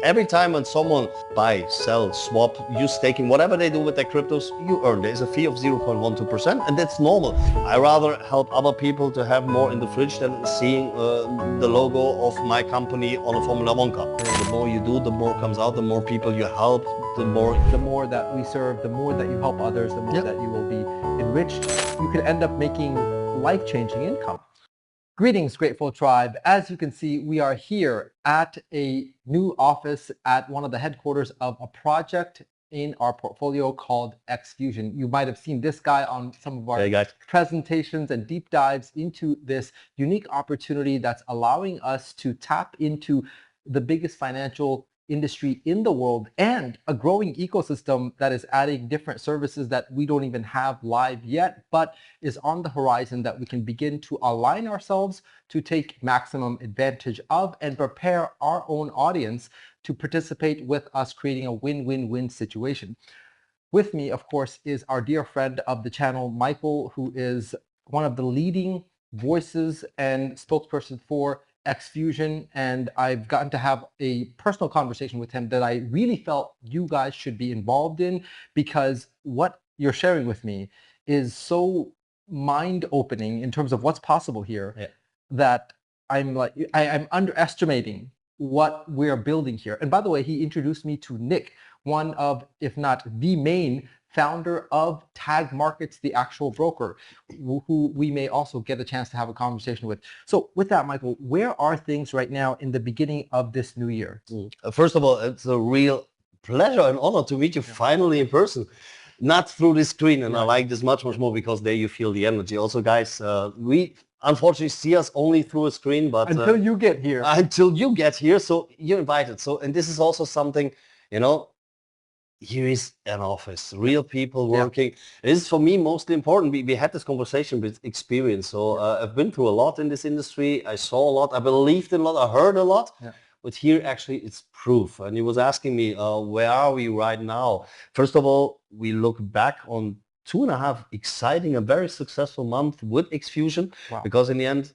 Every time when someone buy, sell, swap, use staking, whatever they do with their cryptos, you earn. There's a fee of 0.12%, and that's normal. I rather help other people to have more in the fridge than seeing the logo of my company on a Formula One car. The more you do, the more comes out, the more people you help, the more that we serve, the more that you help others, the more that you will be enriched. You can end up making life-changing income. Greetings, Grateful Tribe. As you can see, we are here at a new office at one of the headquarters of a project in our portfolio called XFUSION. You might have seen this guy on some of our presentations and deep dives into this unique opportunity that's allowing us to tap into the biggest financial industry in the world and a growing ecosystem that is adding different services that we don't even have live yet, but is on the horizon that we can begin to align ourselves to take maximum advantage of and prepare our own audience to participate with us, creating a win-win-win situation. With me, of course, is our dear friend of the channel, Michael, who is one of the leading voices and spokesperson for XFUSION, and I've gotten to have a personal conversation with him that I really felt you guys should be involved in, because what you're sharing with me is so mind-opening in terms of what's possible here, that I'm underestimating what we're building here. And by the way, he introduced me to Nick, one of, if not the main founder of Tag Markets, the actual broker, who we may also get a chance to have a conversation with. So with that, Michael, where are things right now in the beginning of this new year? First of all, it's a real pleasure and honor to meet you finally in person, not through the screen. And I like this much more because there you feel the energy. Also, guys, we unfortunately see us only through a screen, but until you get here. Until you get here, so you're invited. So, and this is also something, you know, here is an office, real people working. This is for me mostly important. We had this conversation with experience. So I've been through a lot in this industry. I saw a lot. I believed in a lot. I heard a lot. But here actually it's proof. And he was asking me, where are we right now? First of all, we look back on 2.5 exciting and very successful months with XFUSION, because in the end,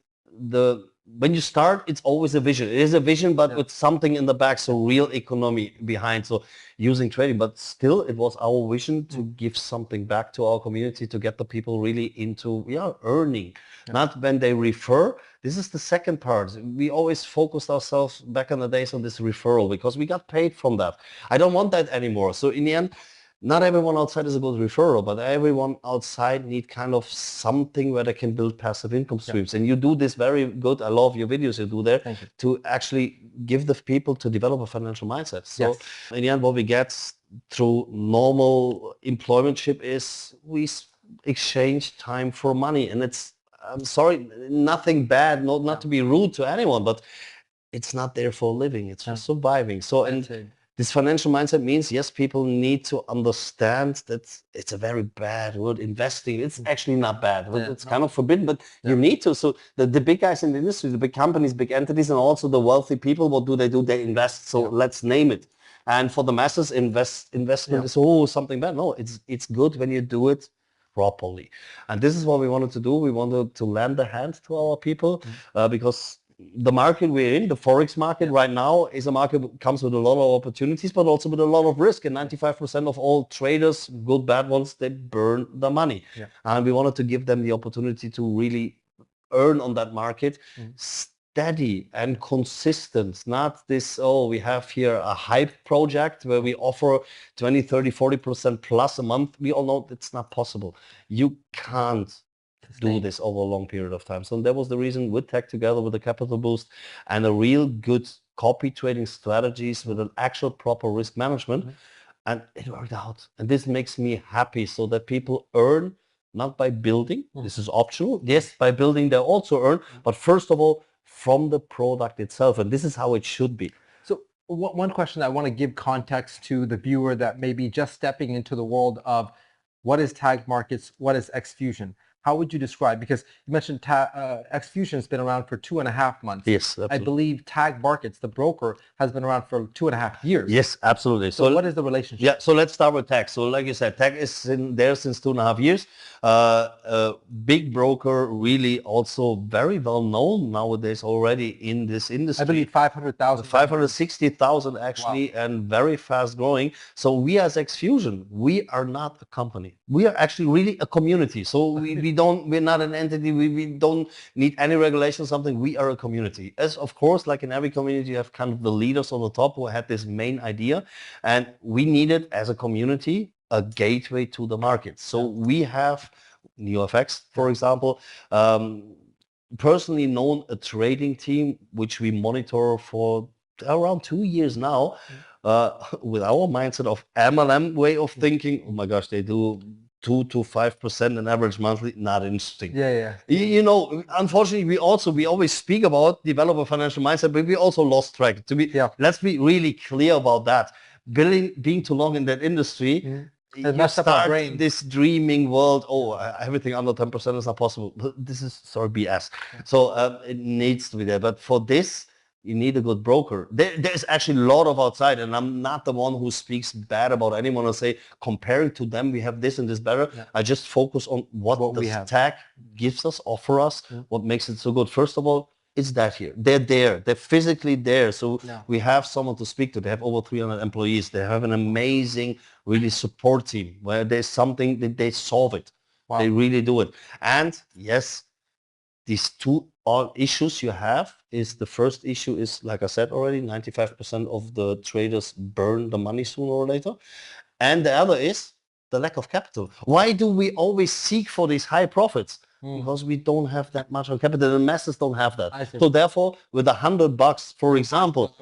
when you start, it's always a vision. It is a vision, but with something in the back, so real economy behind. So using trading, but still it was our vision to give something back to our community, to get the people really into earning, not when they refer. This is the second part. We always focused ourselves back in the days on this referral because we got paid from that. I don't want that anymore. So in the end, not everyone outside is a good referral, but everyone outside need kind of something where they can build passive income streams. And you do this very good. I love your videos you do there to actually give the people to develop a financial mindset. So in the end, what we get through normal employmentship is we exchange time for money. And it's, I'm sorry, nothing bad, not to be rude to anyone, but it's not there for a living. It's for surviving. So, and this financial mindset means, yes, people need to understand that it's a very bad word, investing. It's actually not bad. It's kind of forbidden, but you need to. So the big guys in the industry, the big companies, big entities, and also the wealthy people, what do? They invest. So let's name it. And for the masses, investment is, something bad. No, it's good when you do it properly. And this is what we wanted to do. We wanted to lend a hand to our people because the market we're in, the Forex market right now, is a market that comes with a lot of opportunities, but also with a lot of risk. And 95% of all traders, good, bad ones, they burn the money. And we wanted to give them the opportunity to really earn on that market, steady and consistent, not this, we have here a hype project where we offer 20, 30, 40% plus a month. We all know that's not possible. You can't do this over a long period of time. So that was the reason with Tech, together with the capital boost and a real good copy trading strategies with an actual proper risk management. And it worked out. And this makes me happy, so that people earn not by building. This is optional. Yes, by building they also earn, but first of all, from the product itself. And this is how it should be. So one question I want to give context to the viewer that may be just stepping into the world of what is Tag Markets, what is XFUSION. how would you describe, because you mentioned XFusion has been around for 2.5 months. Yes, I absolutely. believe Tag Markets, the broker, has been around for 2.5 years. Yes, absolutely. So what is the relationship? Yeah, so let's start with Tag. So like you said, Tag is there since 2.5 years. Big broker, really also very well known nowadays already in this industry. I believe 500,000. 560,000 actually, wow. And very fast growing. So we as XFusion, we are not a company. We are actually really a community. So we're not an entity. We don't need any regulation or something. We are a community. As of course, like in every community, you have kind of the leaders on the top who had this main idea. And we needed as a community a gateway to the market. So we have NeoFX, for example, personally known a trading team which we monitor for around 2 years now, with our mindset of MLM way of thinking. Oh my gosh, they do 2 to 5% on average monthly. Not interesting. Yeah. You know, unfortunately, we always speak about develop a financial mindset, but we also lost track. Let's be really clear about that. Being too long in that industry, you start this dreaming world. Oh, everything under 10% is not possible. This is BS. So it needs to be there. But for this, you need a good broker. There's actually a lot of outside, and I'm not the one who speaks bad about anyone or say comparing to them we have this and this better. Yeah. I just focus on what the Tag gives us, offer us, what makes it so good. First of all, it's that here. They're there. They're physically there. So we have someone to speak to. They have over 300 employees. They have an amazing, really support team where there's something that they solve it. Wow. They really do it. And yes, these two issues you have is the first issue is, like I said already, 95% of the traders burn the money sooner or later. And the other is the lack of capital. Why do we always seek for these high profits? Because we don't have that much on capital. The masses don't have that. So therefore, with $100, for example,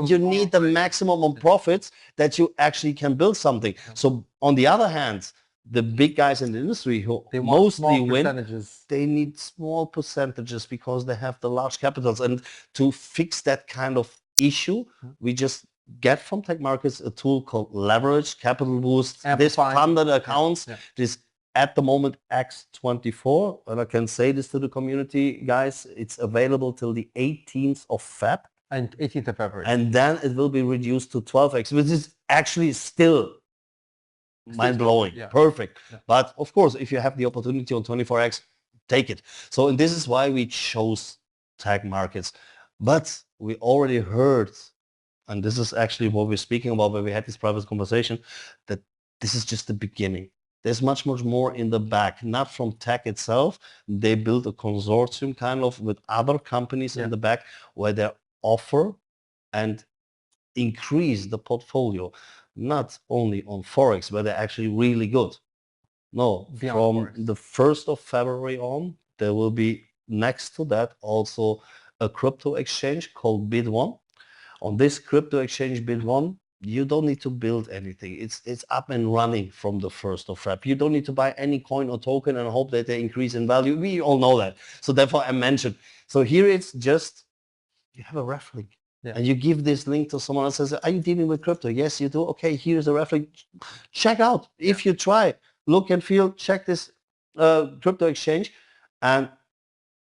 you need the maximum on profits that you actually can build something. So on the other hand, the big guys in the industry who mostly win, they need small percentages because they have the large capitals. And to fix that kind of issue, we just get from Tech Markets a tool called Leverage, Capital Boost, this funded accounts, this at the moment X24, and I can say this to the community, guys, it's available till the 18th of Feb. And 18th of February. And then it will be reduced to 12X, which is actually still mind-blowing. Perfect. But of course, if you have the opportunity on 24X, take it. So, and this is why we chose Tag Markets. But we already heard, and this is actually what we're speaking about when we had this private conversation, that this is just the beginning. There's much more in the back, not from Tag itself. They built a consortium kind of with other companies in the back where they offer and increase the portfolio, not only on Forex, where they're actually really good. No, from the 1st of February on, there will be next to that also a crypto exchange called Bid1. On this crypto exchange Bid1, you don't need to build anything. It's up and running from the 1st of Feb. You don't need to buy any coin or token and hope that they increase in value. We all know that. So therefore I mentioned. So here it's just, you have a ref link. And you give this link to someone else and says, are you dealing with crypto? Yes, you do. Okay, here's a ref link. Check out. If you try, look and feel, check this crypto exchange. And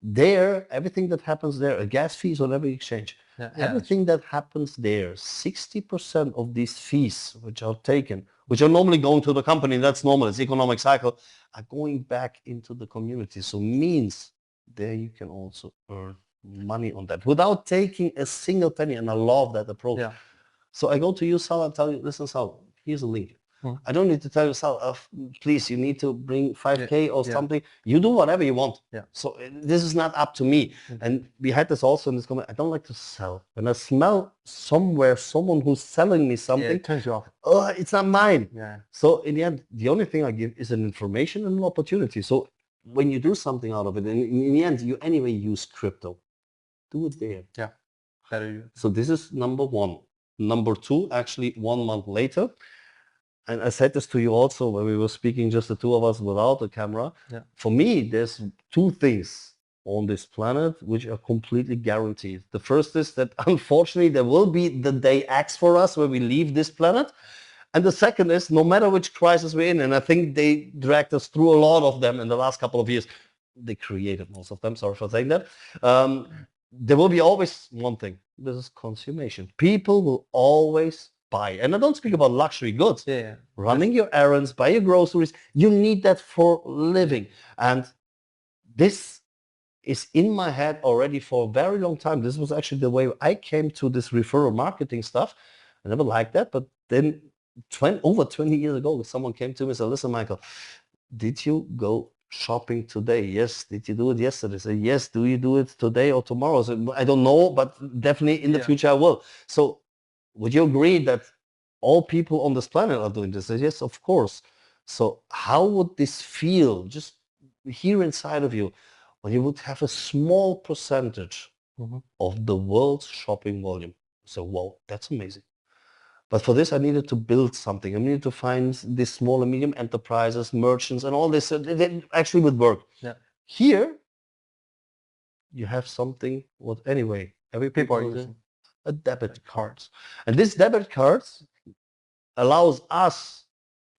there, everything that happens there, a gas fees on every exchange. Everything that happens there, 60% of these fees which are taken, which are normally going to the company, that's normal, it's economic cycle, are going back into the community. So means there you can also earn money on that without taking a single penny, and I love that approach. So I go to you, Sal, and tell you, listen, Sal, here's a link. I don't need to tell you, Sal, please, you need to bring 5K or something. You do whatever you want. So this is not up to me. And we had this also in this comment. I don't like to sell. When I smell somewhere someone who's selling me something, it turns you off. Oh, it's not mine. So in the end, the only thing I give is an information and an opportunity. So when you do something out of it, and in the end, you anyway use crypto. Do it there. Better. So this is number one. Number two, actually 1 month later, and I said this to you also when we were speaking, just the two of us without the camera. For me, there's two things on this planet which are completely guaranteed. The first is that unfortunately there will be the day X for us where we leave this planet. And the second is, no matter which crisis we're in, and I think they dragged us through a lot of them in the last couple of years. They created most of them, sorry for saying that. There will be always one thing. This is consummation. People will always buy. And I don't speak about luxury goods. Yeah. Running your errands, buy your groceries. You need that for living. And this is in my head already for a very long time. This was actually the way I came to this referral marketing stuff. I never liked that, but then over 20 years ago, someone came to me and said, listen, Michael, did you go shopping today? Yes. Did you do it yesterday? I said, yes. Do you do it today or tomorrow? So I don't know, but definitely in the future I will. So would you agree that all people on this planet are doing this? I said, yes, of course. So how would this feel just here inside of you when you would have a small percentage of the world's shopping volume? So, wow, that's amazing. But for this, I needed to build something. I needed to find these small and medium enterprises, merchants, and all this. They actually would work. Yeah. Here, you have something what anyway every people are using a debit card, and this debit card allows us,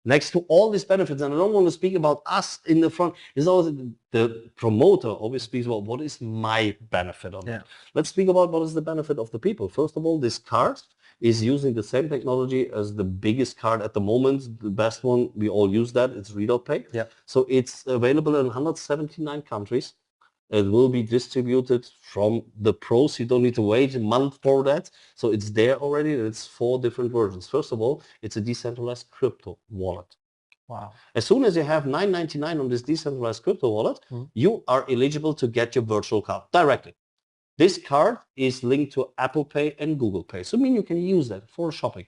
next to all these benefits, and I don't want to speak about us in the front, is always the promoter always speaks about what is my benefit on it. Let's speak about what is the benefit of the people. First of all, this card is using the same technology as the biggest card at the moment, the best one, we all use that, it's Readout Pay. So it's available in 179 countries. It will be distributed from the pros. You don't need to wait a month for that. So it's there already. It's 4 different versions. First of all, it's a decentralized crypto wallet. Wow. As soon as you have $9.99 on this decentralized crypto wallet, you are eligible to get your virtual card directly. This card is linked to Apple Pay and Google Pay. So I mean you can use that for shopping.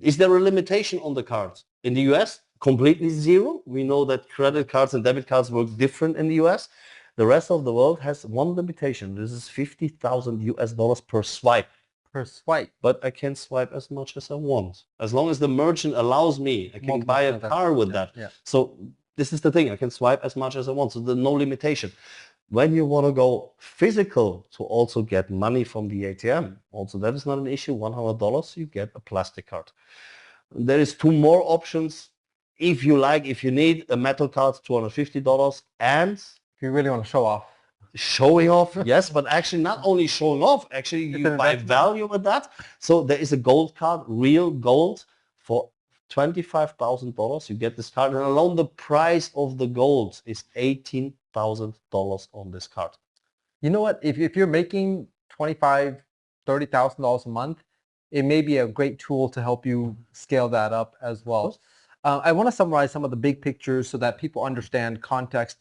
Is there a limitation on the cards? In the US, completely zero. We know that credit cards and debit cards work different in the US. The rest of the world has one limitation. This is $50,000 per swipe. Per swipe. But I can swipe as much as I want. As long as the merchant allows me, I can buy a car with that. So this is the thing. I can swipe as much as I want. So there's no limitation. When you want to go physical to also get money from the ATM, also that is not an issue. $100, you get a plastic card. There is 2 more options. If you like, if you need a metal card, $250. And if you really want to show off. Showing off, yes, but actually not only showing off, actually you buy value with that. So there is a gold card, real gold, for $25,000. You get this card, and alone the price of the gold is $18,000 on this card. You know what? If you're making $25,000, $30,000 a month, it may be a great tool to help you scale that up as well. I want to summarize some of the big pictures so that people understand context.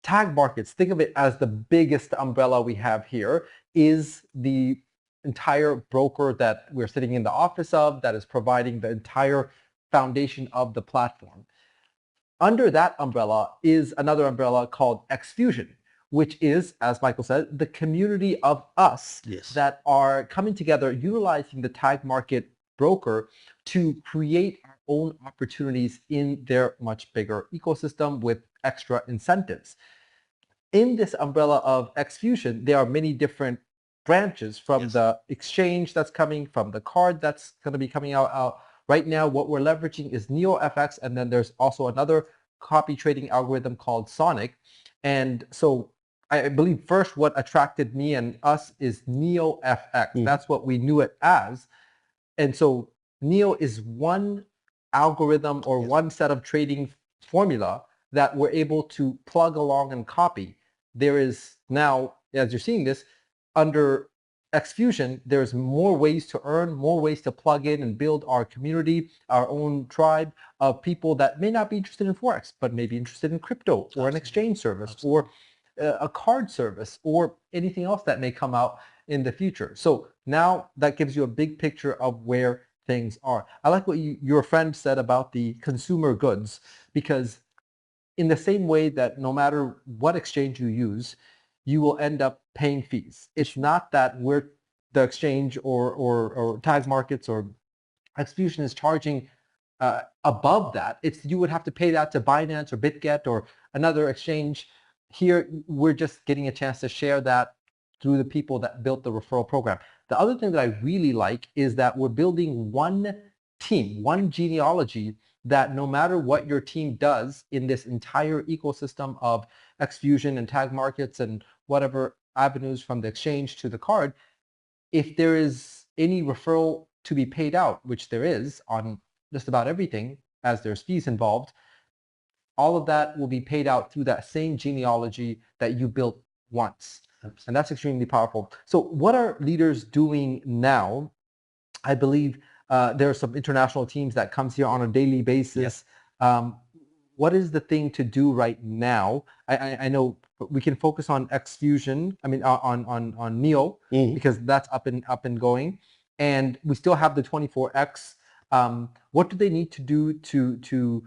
Tag markets, think of it as the biggest umbrella we have here, is the entire broker that we're sitting in the office of that is providing the entire foundation of the platform. Under that umbrella is another umbrella called XFUSION, which is, as Michael said, the community of us that are coming together utilizing the tag market broker to create our own opportunities in their much bigger ecosystem with extra incentives. In this umbrella of XFUSION, there are many different branches from the exchange that's coming, from the card that's going to be coming out. Right now, what we're leveraging is NeoFX, and then there's also another copy trading algorithm called Sonic. And so I believe first what attracted me and us is NeoFX. That's what we knew it as. And so Neo is one algorithm or one set of trading formula that we're able to plug along and copy. There is now, as you're seeing this, under XFUSION, there's more ways to earn, more ways to plug in and build our community, our own tribe of people that may not be interested in Forex, but may be interested in crypto or an exchange service or a card service or anything else that may come out in the future. So now that gives you a big picture of where things are. I like what your friend said about the consumer goods, because in the same way that no matter what exchange you use, you will end up paying fees. It's not that we're the exchange or tag markets or XFUSION is charging above that. It's you would have to pay that to Binance or BitGet or another exchange. Here, we're just getting a chance to share that through the people that built the referral program. The other thing that I really like is that we're building one team, one genealogy that no matter what your team does in this entire ecosystem of XFusion and tag markets and whatever avenues from the exchange to the card, if there is any referral to be paid out, which there is on just about everything, as there's fees involved, all of that will be paid out through that same genealogy that you built once. Absolutely. And that's extremely powerful. So what are leaders doing now? I believe there are some international teams that comes here on a daily basis. What is the thing to do right now? I know we can focus on XFusion, I mean on Neo, because that's up and going. And we still have the 24X. What do they need to do to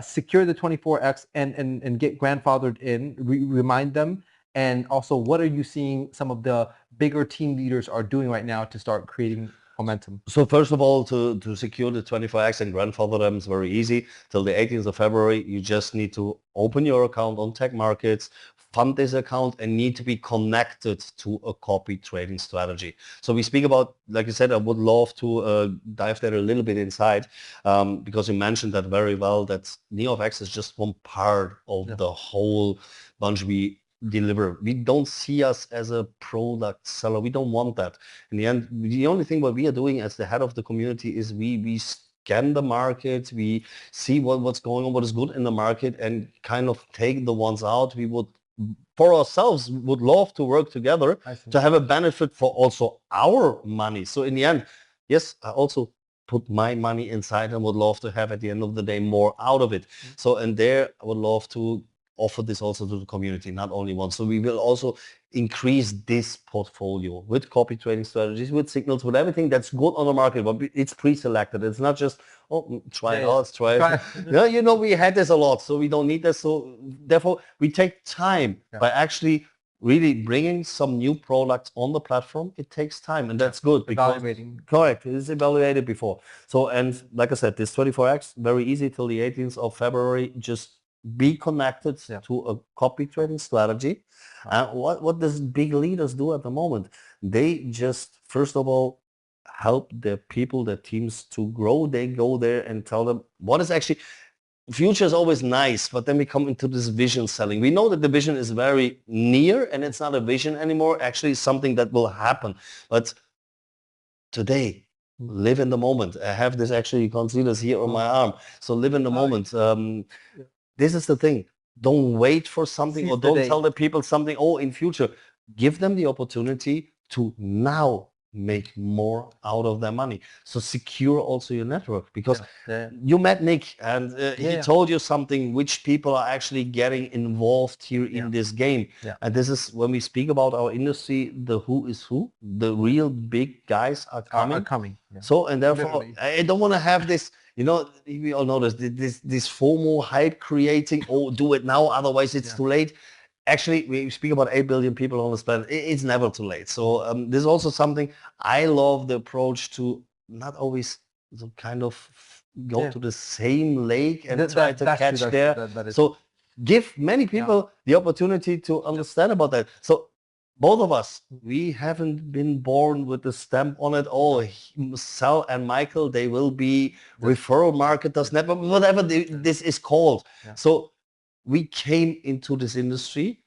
secure the 24X and get grandfathered in, remind them? And also, what are you seeing some of the bigger team leaders are doing right now to start creating momentum? So first of all, to secure the 24X and grandfather them is very easy. Till the 18th of February, you just need to open your account on Tech Markets, fund this account, and need to be connected to a copy trading strategy. So we speak about, like you said, I would love to dive there a little bit inside because you mentioned that very well, that NeoFX is just one part of the whole bunch we deliver. We don't see us as a product seller. We don't want that. In the end, the only thing what we are doing as the head of the community is we scan the market, we see what's going on, what is good in the market, and kind of take the ones out. We would, for ourselves, would love to work together to have a benefit for also our money. So in the end, yes, I also put my money inside and would love to have at the end of the day more out of it. So and there I would love to offer this also to the community, not only one. So we will also increase this portfolio with copy trading strategies, with signals, with everything that's good on the market, but it's pre-selected. It's not just, try it out, let's try it. Yeah, we had this a lot, so we don't need this. So therefore, we take time by actually really bringing some new products on the platform. It takes time, and that's good. Evaluating. Correct. It is evaluated before. So, and like I said, this 24X, very easy till the 18th of February. Just be connected to a copy trading strategy. And what does big leaders do at the moment? They just, first of all, help their people, their teams to grow. They go there and tell them what is actually, future is always nice, but then we come into this vision selling. We know that the vision is very near and it's not a vision anymore. Actually, it's something that will happen. But today, live in the moment. I have this, actually, you can't see this here on my arm. So live in the moment. This is the thing. Don't wait for something, or don't tell the people something, in future. Give them the opportunity to now make more out of their money. So secure also your network, because you met Nick and he told you something, which people are actually getting involved here in this game. And this is when we speak about our industry, the who is who, the real big guys are coming. So, and therefore, I don't want to have this, we all know this FOMO hype creating, do it now, otherwise it's too late. Actually, we speak about 8 billion people on this planet. It's never too late. So this is also something I love, the approach to not always kind of go to the same lake and try to catch there. So give many people the opportunity to understand about that. So both of us, we haven't been born with the stamp on it. Sal and Michael, they will be referral marketers, network, whatever this is called. So we came into this industry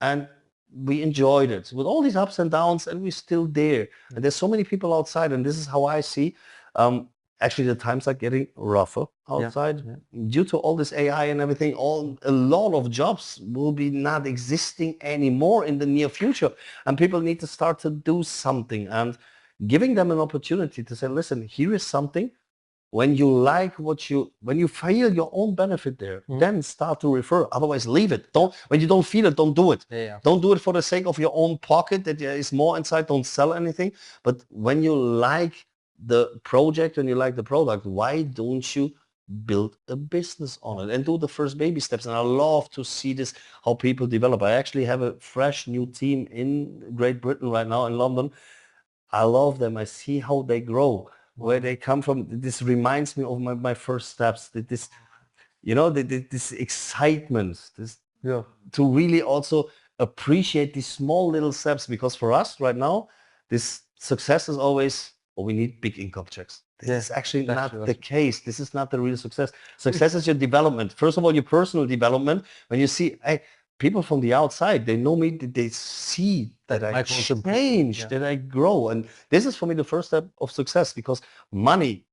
and we enjoyed it with all these ups and downs, and we're still there. And there's so many people outside, and this is how I see. Actually, the times are getting rougher outside due to all this AI and everything. A lot of jobs will be not existing anymore in the near future, and people need to start to do something, and giving them an opportunity to say, listen, here is something. When you like when you feel your own benefit there, then start to refer. Otherwise, leave it. When you don't feel it, don't do it. Don't do it for the sake of your own pocket, that there is more inside. Don't sell anything. But when you like the project and you like the product, why don't you build a business on it and do the first baby steps? And I love to see this, how people develop. I actually have a fresh new team in Great Britain right now, in London. I love them. I see how they grow. Where they come from. This reminds me of my first steps. This, this excitement, to really also appreciate these small little steps. Because for us right now, this success is always or we need big income checks. This Yeah, is actually that's not true, the that's case. This is not the real success. Success is your development. First of all, your personal development. When you see, people from the outside, they know me, they see that I Michael's improving, change, yeah. that I grow. And this is for me the first step of success, because money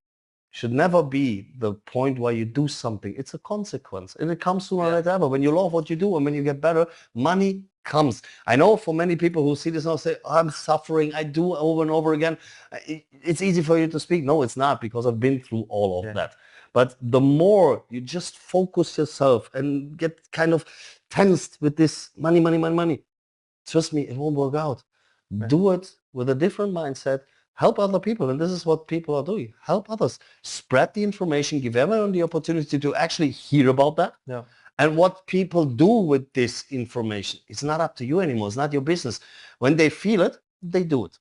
should never be the point where you do something. It's a consequence, and it comes sooner or later. When you love what you do and when you get better, money comes. I know for many people who see this now say, oh, I'm suffering, I do over and over again. It's easy for you to speak. No, it's not, because I've been through all of that. But the more you just focus yourself and get kind of tensed with this money, money, money, money, trust me, it won't work out. Do it with a different mindset. Help other people. And this is what people are doing. Help others. Spread the information. Give everyone the opportunity to actually hear about that. Yeah. And what people do with this information, it's not up to you anymore. It's not your business. When they feel it, they do it.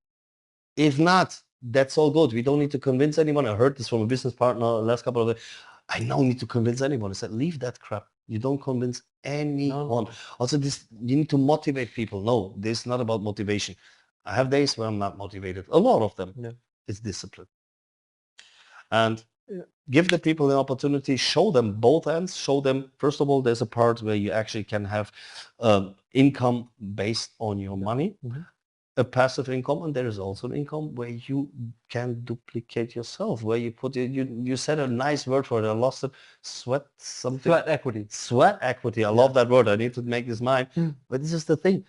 If not, that's all good. We don't need to convince anyone. I heard this from a business partner the last couple of days. I don't need to convince anyone. I said, leave that crap. You don't convince anyone. No. Also, this, you need to motivate people. No, this is not about motivation. I have days where I'm not motivated. A lot of them. Yeah. It's discipline. And give the people the opportunity, show them both ends, show them, first of all, there's a part where you actually can have income based on your money, a passive income, and there is also an income where you can duplicate yourself, where you put it, you said a nice word for it, I lost it, sweat equity. Sweat equity, I love that word, I need to make this mine, but this is the thing.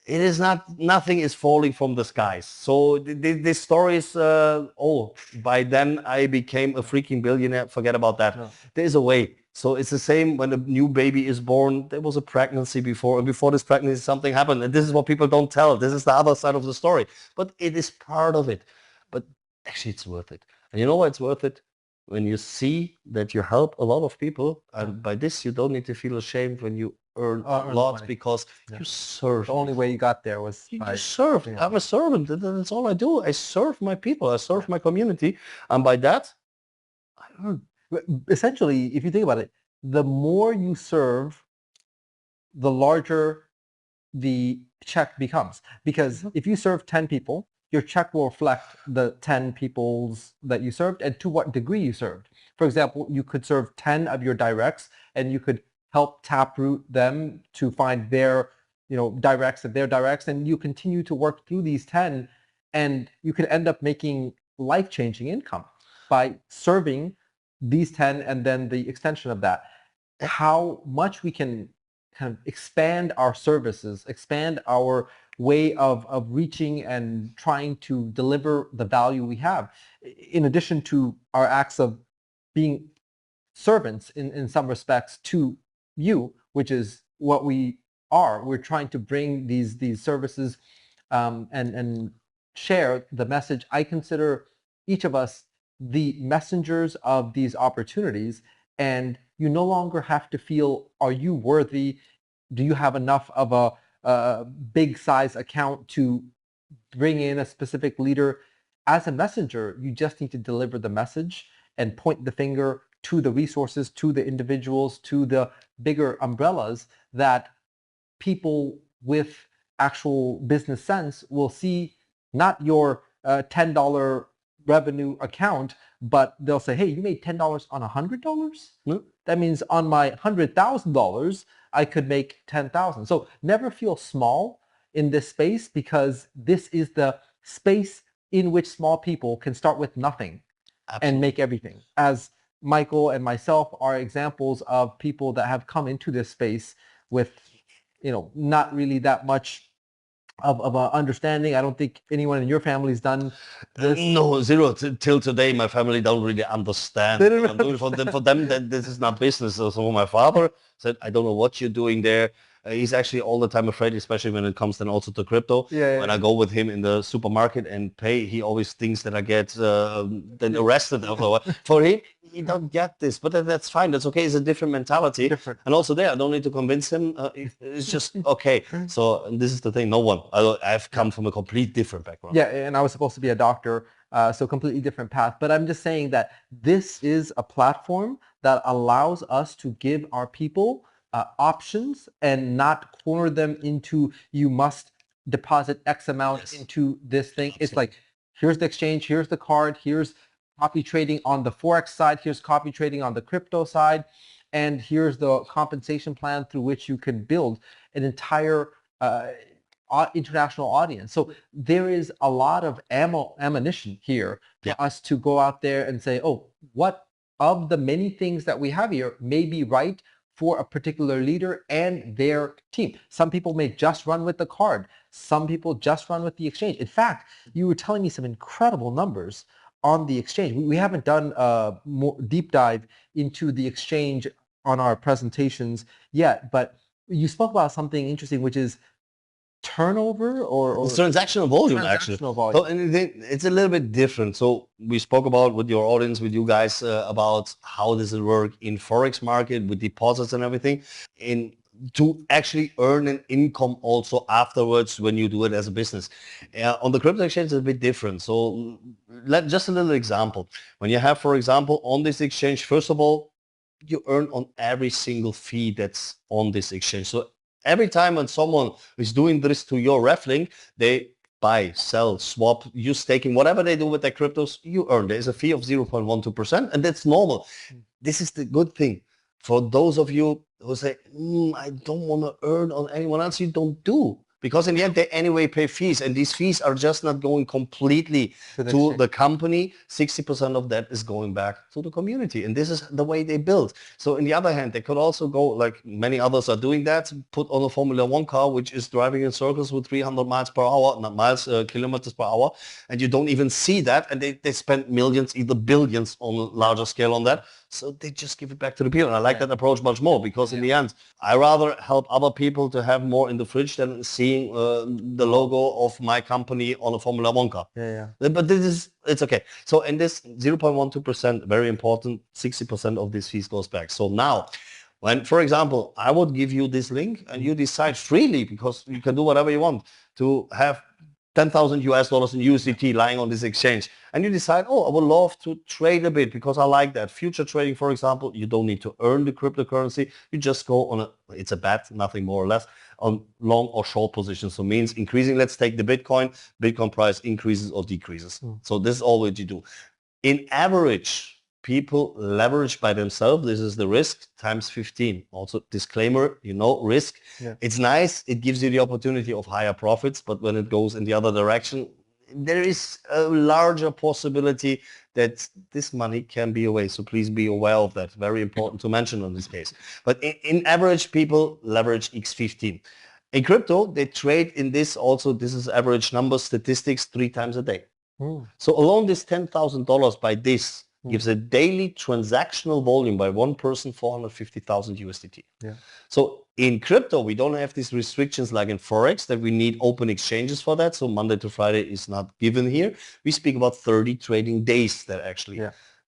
It is not, nothing is falling from the skies. So this story is, by then I became a freaking billionaire. Forget about that. No. There's a way. So it's the same when a new baby is born. There was a pregnancy before, and before this pregnancy something happened. And this is what people don't tell. This is the other side of the story. But it is part of it. But actually it's worth it. And you know why it's worth it? When you see that you help a lot of people, and by this you don't need to feel ashamed when you earn a lot, because you serve. The only way you got there was you serve. I'm a servant. That's all I do. I serve my people. I serve my community. And by that, I earn. Essentially, if you think about it, the more you serve, the larger the check becomes. Because if you serve 10 people, your check will reflect the 10 people's that you served and to what degree you served. For example, you could serve 10 of your directs and you could help taproot them to find their, directs of their directs, and you continue to work through these 10, and you could end up making life-changing income by serving these 10 and then the extension of that. How much we can kind of expand our services, expand our way of reaching and trying to deliver the value we have, in addition to our acts of being servants in some respects to you, which is what we are. We're trying to bring these services and share the message. I consider each of us the messengers of these opportunities, and you no longer have to feel, are you worthy? Do you have enough of a big size account to bring in a specific leader? As a messenger, you just need to deliver the message and point the finger to the resources, to the individuals, to the bigger umbrellas that people with actual business sense will see, not your $10 revenue account, but they'll say, hey, you made $10 on $100? That means on my $100,000, I could make 10,000. So never feel small in this space, because this is the space in which small people can start with nothing and make everything. As Michael and myself are examples of people that have come into this space with, not really that much of an understanding. I don't think anyone in your family's done this. No, zero. Till today, my family don't really understand. I'm doing for them, this is not business. So my father said, I don't know what you're doing there. He's actually all the time afraid, especially when it comes then also to crypto. When I go with him in the supermarket and pay, he always thinks that I get then arrested. For him, he don't get this, but that's fine. That's okay. It's a different mentality. And also there, I don't need to convince him. It's just okay. So this is the thing. No one. I've come from a complete different background. Yeah, and I was supposed to be a doctor, so completely different path. But I'm just saying that this is a platform that allows us to give our people options and not corner them into, you must deposit X amount into this thing. It's like, here's the exchange, here's the card, here's copy trading on the Forex side, here's copy trading on the crypto side, and here's the compensation plan through which you can build an entire international audience. So there is a lot of ammunition here for us to go out there and say, oh, what of the many things that we have here may be right for a particular leader and their team. Some people may just run with the card. Some people just run with the exchange. In fact, you were telling me some incredible numbers on the exchange. We haven't done a more deep dive into the exchange on our presentations yet, but you spoke about something interesting, which is turnover or it's transactional volume, actually. volume. So and it's a little bit different. So we spoke about with your audience, with you guys, about how does it work in Forex market with deposits and everything, in to actually earn an income also afterwards when you do it as a business. On the crypto exchange, it's a bit different. So just a little example. When you have, for example, on this exchange, first of all, you earn on every single fee that's on this exchange. So every time when someone is doing this to your RefLink, they buy, sell, swap, use staking, whatever they do with their cryptos, you earn. There's a fee of 0.12%, and that's normal. This is the good thing. For those of you who say, I don't want to earn on anyone else, you don't do. Because in the end, they anyway pay fees, and these fees are just not going completely to the company. 60% of that is going back to the community, and this is the way they build. So on the other hand, they could also go, like many others are doing that, put on a Formula One car, which is driving in circles with 300 miles per hour, not miles, kilometers per hour, and you don't even see that, and they spend millions, either billions on a larger scale on that. So they just give it back to the people. And I like that approach much more, because in the end, I rather help other people to have more in the fridge than seeing the logo of my company on a Formula One car. But it's okay. So in this 0.12%, very important, 60% of these fees goes back. So now, when, for example, I would give you this link and you decide freely, because you can do whatever you want, to have 10,000 US dollars in USDT lying on this exchange, and you decide, oh, I would love to trade a bit because I like that. Future trading, for example, you don't need to earn the cryptocurrency. You just go on it's a bet, nothing more or less, on long or short positions. So means increasing, let's take the Bitcoin price increases or decreases. So this is all what you do. In average, people leverage by themselves. This is the risk times 15. Also, disclaimer, risk. It's nice. It gives you the opportunity of higher profits, but when it goes in the other direction, there is a larger possibility that this money can be away. So please be aware of that. Very important to mention on this case. But in average, people leverage X15. In crypto, they trade in this also, this is average number statistics 3 times a day. So alone this $10,000 by this gives a daily transactional volume by one person, 450,000 USDT. So in crypto, we don't have these restrictions like in Forex that we need open exchanges for that. So Monday to Friday is not given here. We speak about 30 trading days that actually,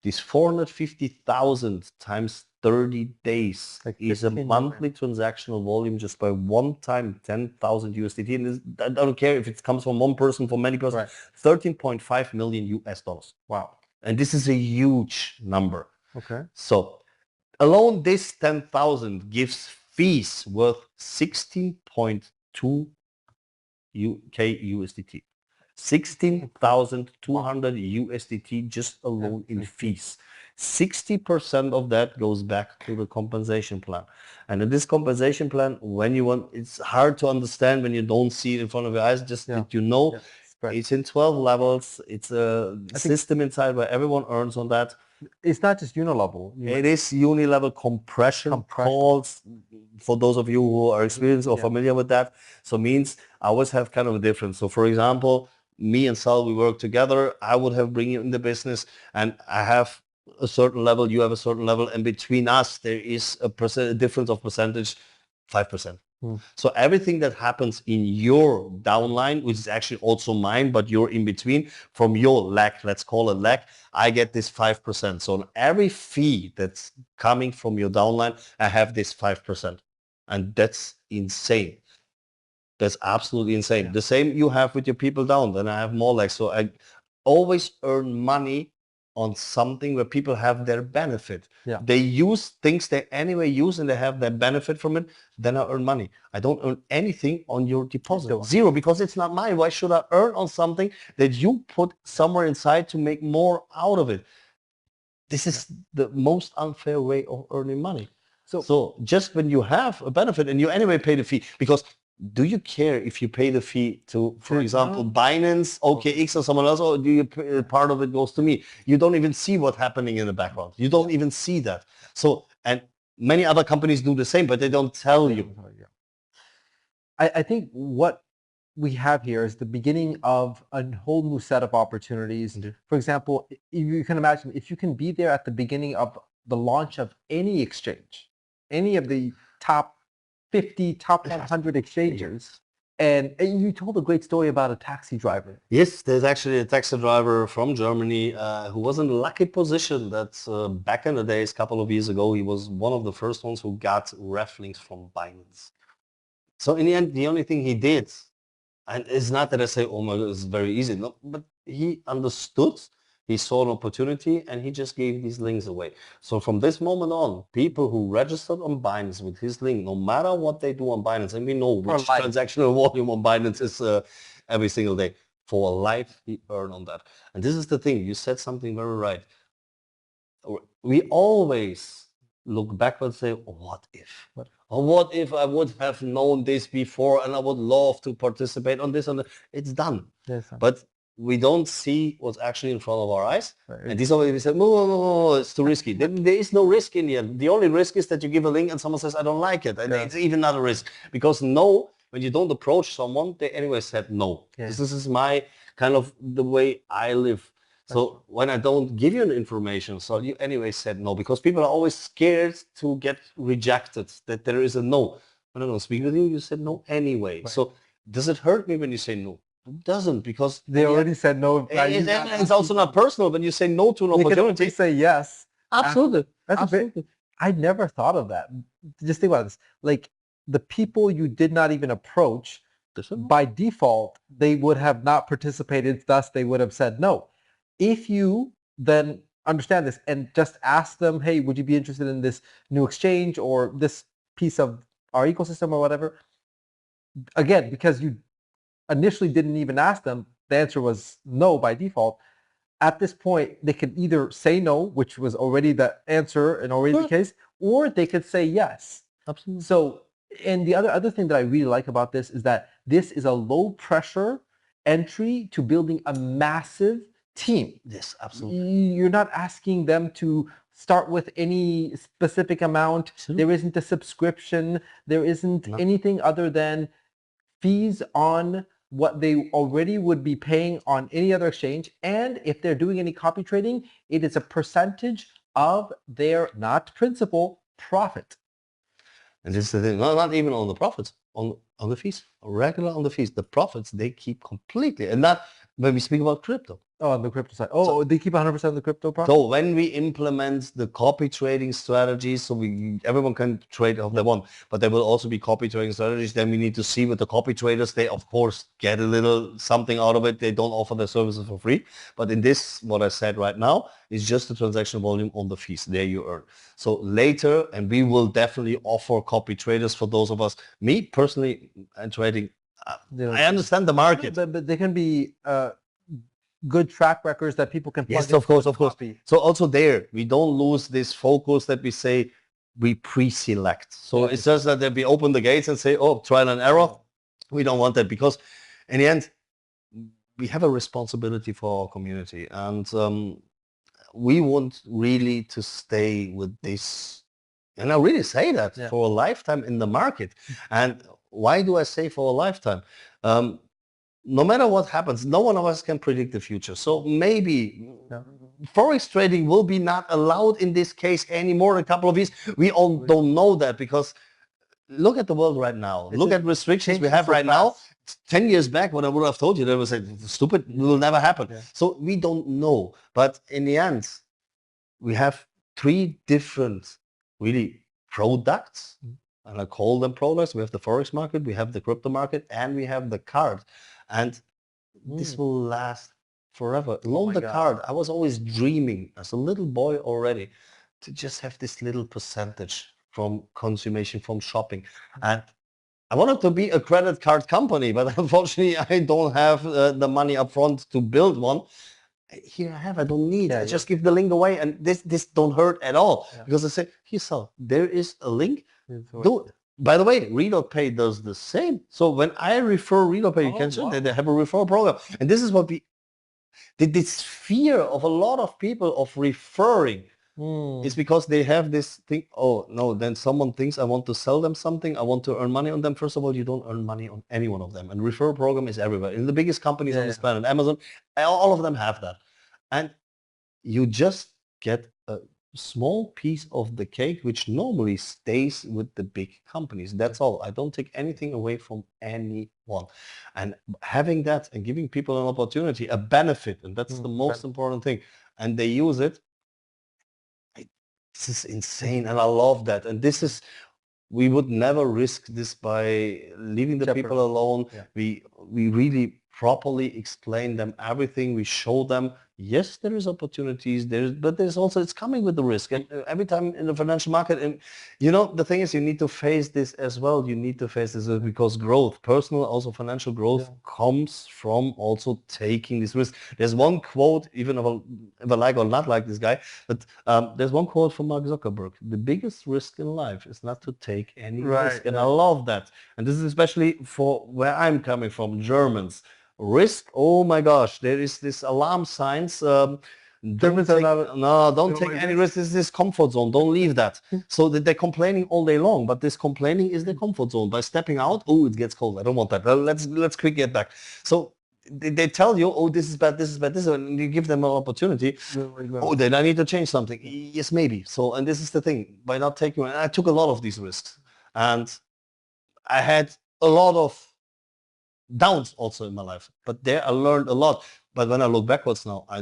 this 450,000 times 30 days is a monthly transactional volume just by one time, 10,000 USDT. And I don't care if it comes from one person, from many persons, 13.5 million US dollars. Wow. And this is a huge number. Okay. So alone this 10,000 gives fees worth 16.2 UK USDT. 16,200 USDT just alone in fees. 60% of that goes back to the compensation plan. And in this compensation plan, when you want, it's hard to understand when you don't see it in front of your eyes, just that it's in 12 levels. It's a system inside where everyone earns on that. It's not just unilevel. It is unilevel compression calls, for those of you who are experienced or familiar with that. So means I always have kind of a difference. So for example, me and Sal, we work together. I would have bring you in the business, and I have a certain level, you have a certain level, and between us there is a difference of percentage, 5%. So everything that happens in your downline, which is actually also mine, but you're in between, from your leg, let's call it leg, I get this 5%. So on every fee that's coming from your downline, I have this 5%. And that's insane. That's absolutely insane. The same you have with your people down, then I have more legs. So I always earn money on something where people have their benefit. Yeah. They use things they anyway use and they have their benefit from it, then I earn money. I don't earn anything on your deposit. Zero, because it's not mine. Why should I earn on something that you put somewhere inside to make more out of it? This is the most unfair way of earning money. So just when you have a benefit and you anyway pay the fee, because do you care if you pay the fee to, for example, Binance, OKX, or someone else, or do you part of it goes to me? You don't even see what's happening in the background. You don't even see that. So, and many other companies do the same, but they don't tell you. I think what we have here is the beginning of a whole new set of opportunities. For example, you can imagine if you can be there at the beginning of the launch of any exchange, any of the top 50, top 100 exchanges, and you told a great story about a taxi driver. Yes, there's actually a taxi driver from Germany who was in a lucky position that back in the days, a couple of years ago, he was one of the first ones who got ref links from Binance. So in the end, the only thing he did, and it's not that I say, oh my God, it's very easy, no, but he understood, he saw an opportunity, and he just gave these links away. So from this moment on, people who registered on Binance with his link, no matter what they do on Binance, and we know which transactional volume on Binance is every single day, for life he earned on that. And this is the thing, you said something very right. We always look backwards and say, oh, what if? Or what if I would have known this before and I would love to participate on this and that. It's done. But we don't see what's actually in front of our eyes. And this always we say, no, it's too risky. There is no risk in here. The only risk is that you give a link and someone says, I don't like it. And it's even not a risk. Because no, when you don't approach someone, they anyway said no. This is my kind of the way I live. So when I don't give you an information, so you anyway said no, because people are always scared to get rejected, that there is a no. When I don't speak with you, you said no anyway. So does it hurt me when you say no? It doesn't, because they already said no. It's also not personal when you say no to an opportunity. You can say yes. Absolutely. Absolutely. I never thought of that. Just think about this. Like the people you did not even approach, by default, they would have not participated. Thus, they would have said no. If you then understand this and just ask them, hey, would you be interested in this new exchange or this piece of our ecosystem or whatever? Again, because you initially didn't even ask them, the answer was no by default. At this point, they could either say no, which was already the answer and already the case, or they could say yes. Absolutely. So, and the other thing that I really like about this is that this is a low pressure entry to building a massive team. Yes, absolutely. You're not asking them to start with any specific amount. There isn't a subscription. There isn't anything other than fees on what they already would be paying on any other exchange. And if they're doing any copy trading, it is a percentage of their, not principal, profit. And this is the thing, not even on the profits, on the fees, regular on the fees. The profits, they keep completely, and not when we speak about crypto. Oh, on the crypto side. Oh, so, they keep 100% of the crypto profit? So when we implement the copy trading strategies, so everyone can trade if they want, but there will also be copy trading strategies. Then we need to see with the copy traders, they of course get a little something out of it. They don't offer their services for free. But in this, what I said right now, is just the transaction volume on the fees. There you earn. So later, and we will definitely offer copy traders for those of us, me personally, and trading, I understand the market. But they can be good track records that people can plug in. Yes, of course. So also there, we don't lose this focus that we say we pre-select. So it's just that we open the gates and say, oh, trial and error. We don't want that, because in the end, we have a responsibility for our community, and we want really to stay with this. And I really say that for a lifetime in the market. And why do I say for a lifetime? No matter what happens, no one of us can predict the future. So maybe Forex trading will be not allowed in this case anymore in a couple of years. We all don't know that, because look at the world right now. Look at restrictions we have right now. 10 years back, what I would have told you, they would say, stupid, it will never happen. So we don't know. But in the end, we have 3 different really products. And I call them products. We have the Forex market, we have the crypto market, and we have the card. And this will last forever. Loan my the God. card. I was always dreaming as a little boy already to just have this little percentage from consummation, from shopping. And I wanted to be a credit card company, but unfortunately I don't have the money up front to build one. Here I have, I don't need. I just give the link away, and this don't hurt at all because I say, here, Sal, there is a link. Do, by the way, Read.Pay does the same. So when I refer Read.Pay, you can see that they have a referral program, and this is what we this fear of a lot of people of referring. It's because they have this thing, oh no, then someone thinks I want to sell them something, I want to earn money on them. First of all, you don't earn money on any one of them. And referral program is everywhere. In the biggest companies on this planet, Amazon, all of them have that. And you just get a small piece of the cake, which normally stays with the big companies. That's all. I don't take anything away from anyone. And having that and giving people an opportunity, a benefit, and that's the most important thing. And they use it. This is insane, and I love that. And this is, we would never risk this by leaving the people alone. We really properly explain them everything. We show them, yes, there is opportunities, but there's also, it's coming with the risk. And every time in the financial market, and the thing is, you need to face this as well. You need to face this because growth, personal, also financial growth comes from also taking this risk. There's one quote, even if I like or not like this guy, but there's one quote from Mark Zuckerberg: the biggest risk in life is not to take any risk. And I love that. And this is especially for where I'm coming from, Germans. Risk, oh my gosh, there is this alarm signs. Don't take any risk. This is this comfort zone. Don't leave that. So they're complaining all day long, but this complaining is the comfort zone. By stepping out, oh, it gets cold. I don't want that. Let's quick get back. So they tell you, oh, this is bad, this is bad, this is bad, and you give them an opportunity. Oh, then I need to change something. Yes, maybe. So, and this is the thing, by not taking, I took a lot of these risks, and I had a lot of downs also in my life, but there I learned a lot. But when I look backwards now, I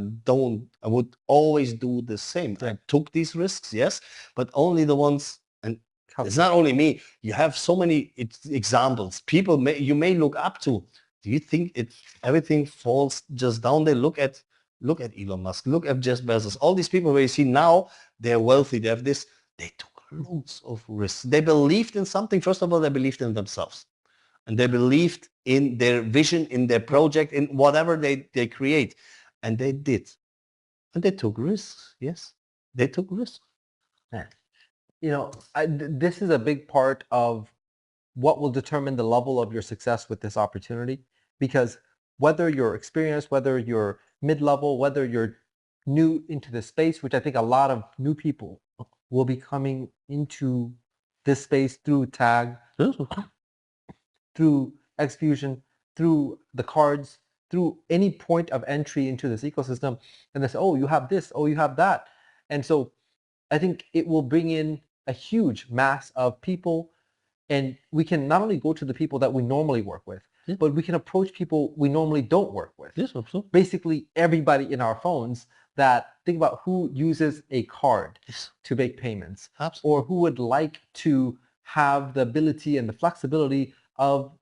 would always do the same. I took these risks, yes, but only the ones, and it's not only me. You have so many examples. People you may look up to. Do you think everything falls just down there? Look at Elon Musk, look at Jeff Bezos, all these people where you see now they're wealthy, they have this, they took loads of risks. They believed in something. First of all, they believed in themselves. And they believed in their vision, in their project, in whatever they create. And they did. And they took risks. Yes, they took risks. This is a big part of what will determine the level of your success with this opportunity. Because whether you're experienced, whether you're mid-level, whether you're new into the space, which I think a lot of new people will be coming into this space through TAG, through XFUSION, through the cards, through any point of entry into this ecosystem, and they say, oh, you have this, oh, you have that. And so I think it will bring in a huge mass of people, and we can not only go to the people that we normally work with, but we can approach people we normally don't work with. Yes, absolutely. Basically everybody in our phones that think about who uses a card to make payments, or who would like to have the ability and the flexibility of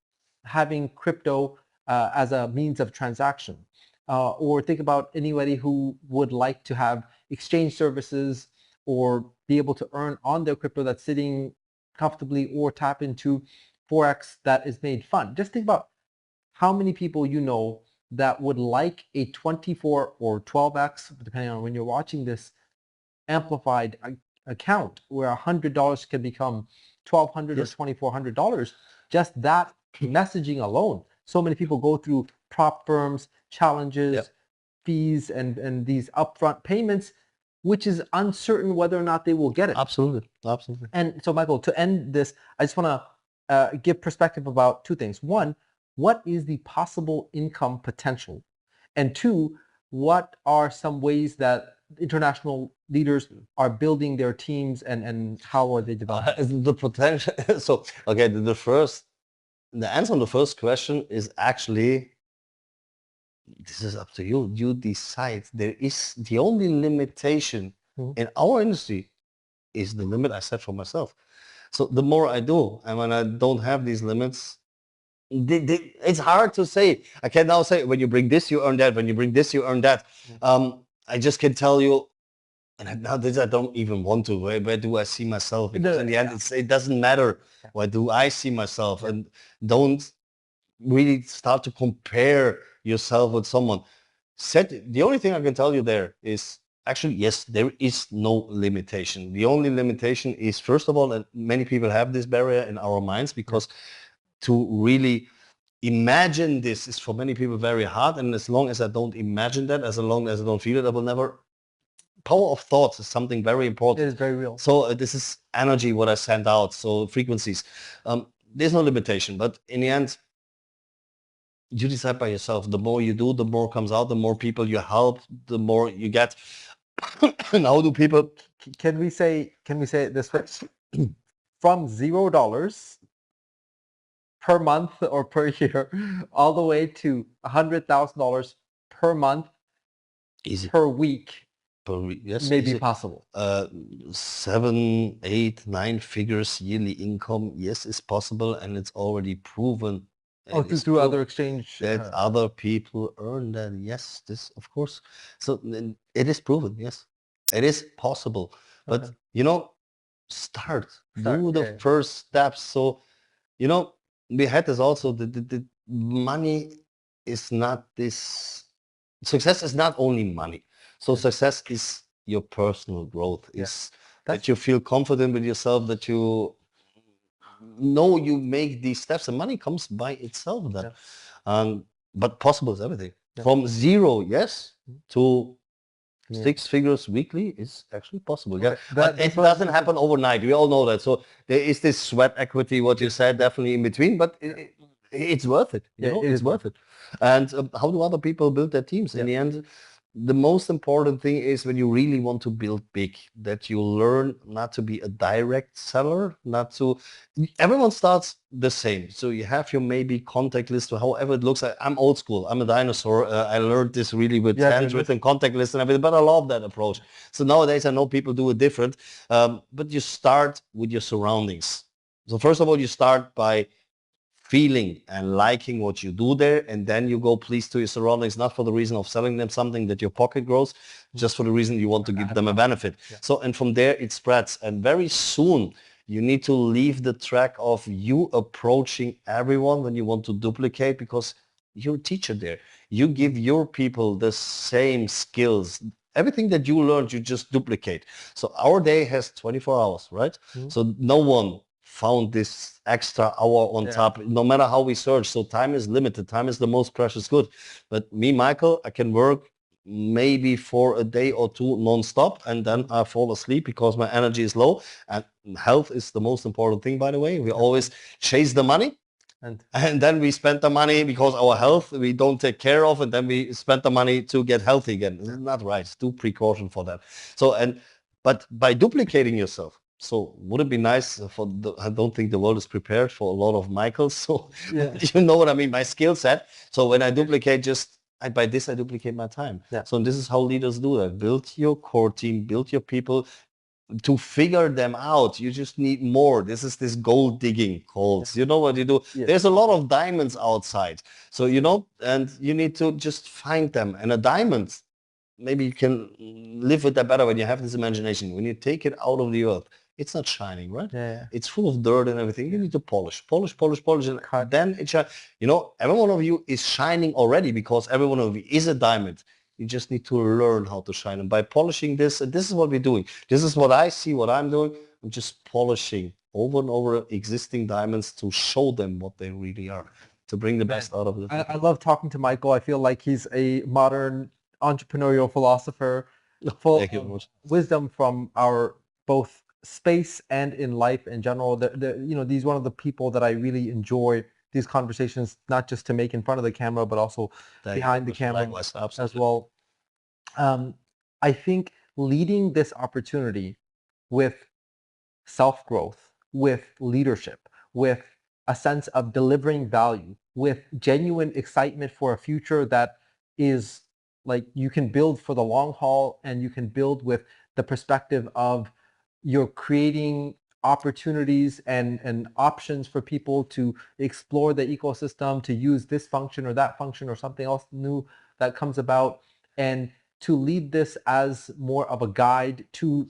having crypto as a means of transaction, or think about anybody who would like to have exchange services or be able to earn on their crypto that's sitting comfortably, or tap into Forex that is made fun. Just think about how many people you know that would like a 24 or 12x, depending on when you're watching this, amplified account where $100 can become $1,200 or $2,400. Just that messaging alone. So many people go through prop firms, challenges, fees, and these upfront payments, which is uncertain whether or not they will get it. Absolutely. Absolutely. And so, Michael, to end this, I just want to give perspective about two things. One, what is the possible income potential? And two, what are some ways that international leaders are building their teams, and how are they developing? The potential. So, okay, the answer on the first question is actually, this is up to you. You decide. There is the only limitation in our industry is the limit I set for myself. So the more I do, and when I don't have these limits, it's hard to say. I can now say when you bring this, you earn that. When you bring this, you earn that. I just can tell you, and now this I don't even want to. Where do I see myself? Because in the end, it doesn't matter. Where do I see myself? And don't really start to compare yourself with someone. The only thing I can tell you there is actually, yes, there is no limitation. The only limitation is, first of all, that many people have this barrier in our minds because to really imagine this is for many people very hard. And as long as I don't imagine that, as long as I don't feel it, I will never. Power of thoughts is something very important. It is very real. So this is energy, what I send out. So frequencies. There's no limitation, but in the end, you decide by yourself. The more you do, the more comes out. The more people you help, the more you get. And how do people? Can we say it this way? From $0 per month or per year, all the way to $100,000 per month, Easy. per week, yes, may be possible. 7, 8, 9 figures yearly income, yes, is possible, and it's already proven. Oh, through other exchange. That other people earn that, yes, this, of course. So it is proven, yes. It is possible. But, start. Do the first steps. So, we had this also, the money is not this, success is not only money. So success is your personal growth, is that you feel confident with yourself, that you know you make these steps, and money comes by itself then. But possible is everything. From zero, yes, to 6 figures weekly is actually possible. Yeah, but it doesn't happen overnight. We all know that. So there is this sweat equity, what you said, definitely in between, but it's worth it. It's worth it. And how do other people build their teams? In the end, the most important thing is when you really want to build big, that you learn not to be a direct seller, everyone starts the same. So you have your maybe contact list or however it looks. I'm old school. I'm a dinosaur. I learned this really with handwritten contact list and everything, but I love that approach. So nowadays I know people do it different, but you start with your surroundings. So first of all, you start by feeling and liking what you do there, and then you go please to your surroundings, not for the reason of selling them something that your pocket grows, just for the reason you want to give them a benefit. So, and from there it spreads, and very soon you need to leave the track of you approaching everyone when you want to duplicate, because you're a teacher there. You give your people the same skills. Everything that you learned, you just duplicate. So our day has 24 hours, right? So no one found this extra hour on top, no matter how we search. So time is limited. Time is the most precious good. But me, Michael, I can work maybe for a day or two non-stop, and then I fall asleep because my energy is low. And health is the most important thing, by the way. We always chase the money. And then we spend the money because our health we don't take care of, and then we spend the money to get healthy again. This is not right. Do precaution for that. So, but by duplicating yourself, so would it be nice I don't think the world is prepared for a lot of Michaels. So you know what I mean, my skill set. So when I duplicate, by this I duplicate my time. So this is how leaders do that. Build your core team, build your people. To figure them out, you just need more. This is this gold digging calls. You know what you do? There's a lot of diamonds outside. So, and you need to just find them. And a diamond, maybe you can live with that better when you have this imagination. When you take it out of the earth, it's not shining, right? It's full of dirt and everything. You need to polish. And then it shines. Every one of you is shining already, because every one of you is a diamond. You just need to learn how to shine. And by polishing this, and this is what we're doing. This is what I see, what I'm doing. I'm just polishing over and over existing diamonds to show them what they really are, to bring the best out of it. I love talking to Michael. I feel like he's a modern entrepreneurial philosopher, full of wisdom from our both space and in life in general. He's one of the people that I really enjoy these conversations, not just to make in front of the camera, but also behind the camera as well. I think leading this opportunity with self-growth, with leadership, with a sense of delivering value, with genuine excitement for a future that is like you can build for the long haul, and you can build with the perspective of you're creating opportunities and options for people to explore the ecosystem, to use this function or that function or something else new that comes about, and to lead this as more of a guide to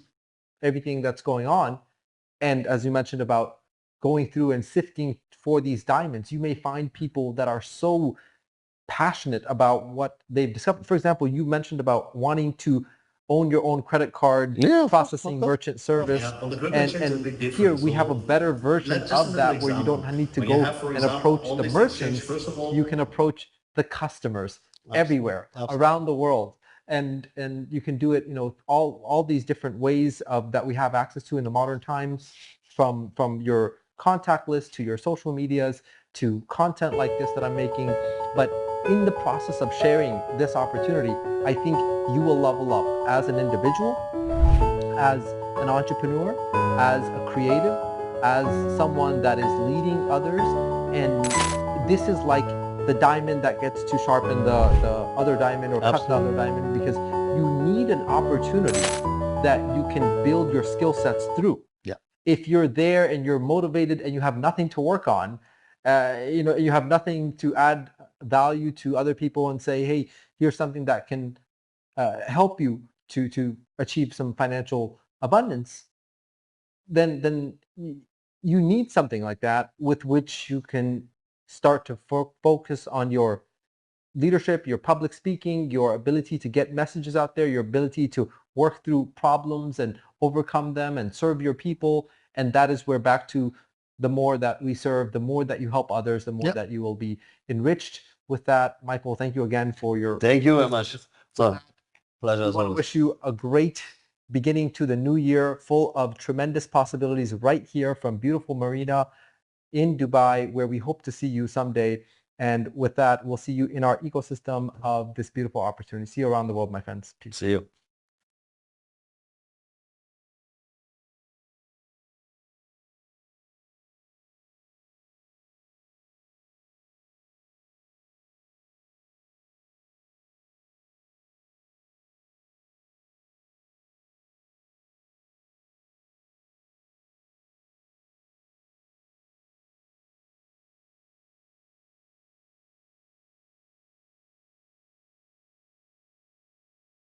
everything that's going on. And as you mentioned about going through and sifting for these diamonds, you may find people that are so passionate about what they've discovered. For example, you mentioned about wanting to own your own credit card processing merchant service. And here we have a better version of that where you don't need to go and approach the merchants. You can approach the customers everywhere around the world. And you can do it, all these different ways that we have access to in the modern times, from your contact list to your social medias to content like this that I'm making. But in the process of sharing this opportunity, I think you will level up as an individual, as an entrepreneur, as a creative, as someone that is leading others. And this is like the diamond that gets to sharpen the other diamond or cut the other diamond, because you need an opportunity that you can build your skill sets through. Yeah. If you're there and you're motivated and you have nothing to work on, you have nothing to add value to other people and say, hey, here's something that can help you to achieve some financial abundance, then you need something like that with which you can start to focus on your leadership, your public speaking, your ability to get messages out there, your ability to work through problems and overcome them and serve your people. And that is where, back to, the more that we serve, the more that you help others, the more that you will be enriched. With that, Michael, thank you again for your... Thank you very much. So, pleasure as always. I wish you a great beginning to the new year, full of tremendous possibilities right here from beautiful Marina in Dubai, where we hope to see you someday. And with that, we'll see you in our ecosystem of this beautiful opportunity. See you around the world, my friends. Peace. See you.